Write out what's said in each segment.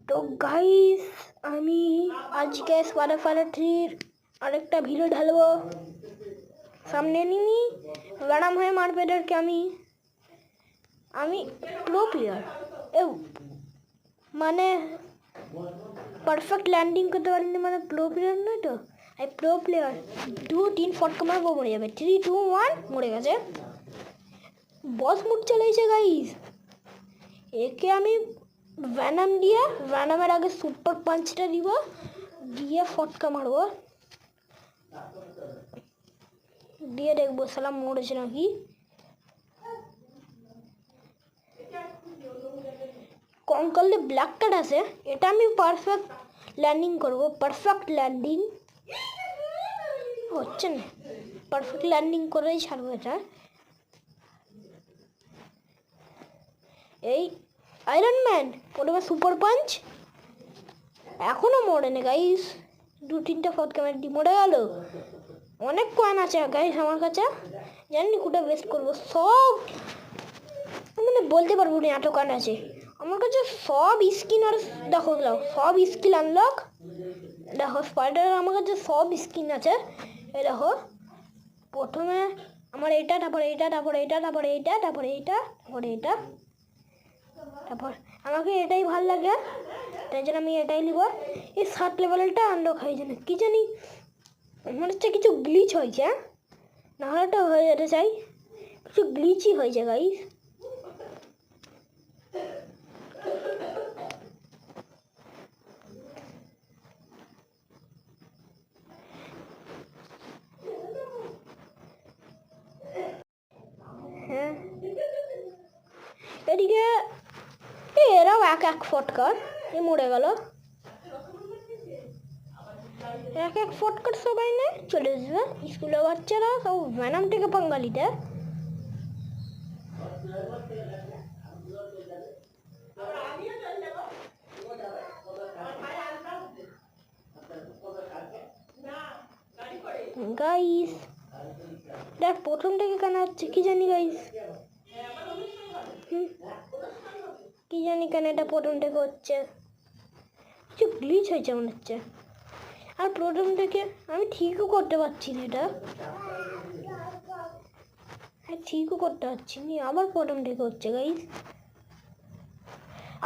তো গাইস আমি আজকে স্পাইডার 3 আরেকটা ভিডিও ঢালবো। সামনে নিনি ম্যাডাম হয়ে মারবে এদেরকে। আমি প্রো প্লেয়ার, মানে পারফেক্ট ল্যান্ডিং করতে পারিনি, মানে প্রো প্লেয়ার নয় তো। এই প্রো প্লেয়ার 2-3 ফটকা মারবো, মরে যাবে। 3-2-1 মরে গেছে। বস মুড চালাইছে গাইস। একে আমি ভ্যানাম দিয়ে, ভ্যানামের আগে সুপার পাঞ্চটা দিব, দিয়ে ফটকা মারবো, দিয়ে দেখবো সালাম মরেছে নাকি। কঙ্কালে ব্ল্যাক কার্ড আছে, এটা আমি পারফেক্ট ল্যান্ডিং করবো। পারফেক্ট ল্যান্ডিং হচ্ছে না, পারফেক্ট ল্যান্ডিং করেই ছাড়বো এটা। এই আয়রন ম্যান প্রথমে সুপার পাঞ্চ, এখনো মরেনি গাইস। 2-3টা ফটকা মেরে মরে গেল। অনেক কয়েন আছে গাইস আমার কাছে, জানি কোটা বেস্ট করবো। সব মানে বলতে পারবো না এত কয়েন আছে আমার কাছে। সব স্কিন আর দেখো, সব স্কিল আনলক। দেখো স্পাইডার আমার কাছে সব স্কিন আছে। এই দেখো, প্রথমে আমার এটা, তারপরে এটা, তারপরে এটা, তারপরে এটা, তারপরে এটা, তারপরে এটা, তারপর আমাকে এটাই ভাল লাগে, তাই জন্য আমি এটাই নিব। এই 7 লেভেলটা আনলক হয়েছে না কি জানি, মনে হচ্ছে কিছু গ্লিচ হয়েছে, নাহলে তো হয়ে যেতে চাই। কিছু গ্লিচই হয়েছে গাইস। হ্যাঁ এদিকে এরাও এক ফটকার মরে গেল। এক ফটকার সবাই নেই চলে আসবে। স্কুলের বাচ্চারা সব ভ্যানাম থেকে বাঙালিতে। গাইস দেখ প্রথম থেকে কেন হচ্ছে কি জানি গাইস, কি জানি কেন এটা প্রথম থেকে হচ্ছে, কিছু গ্লিচ হয়েছে মনে হচ্ছে। আর প্রথম থেকে আমি ঠিকও করতে পারছি না এটা, ঠিকও করতে পারছি না। আবার প্রথম থেকে হচ্ছে গাইস,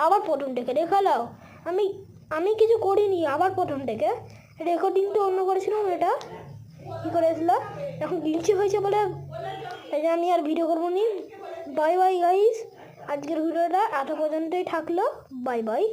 আবার প্রথম থেকে দেখালাও। আমি কিছু করিনি, আবার প্রথম থেকে। রেকর্ডিং তো অন্য করেছিলাম, এটা কী করেছিল এখন গ্লিচি হয়েছে বলে আমি আর ভিডিও করবো নি। বাই বাই গাইস, আজকের ভিডিওটা এত পর্যন্তই থাকলো। Bye bye.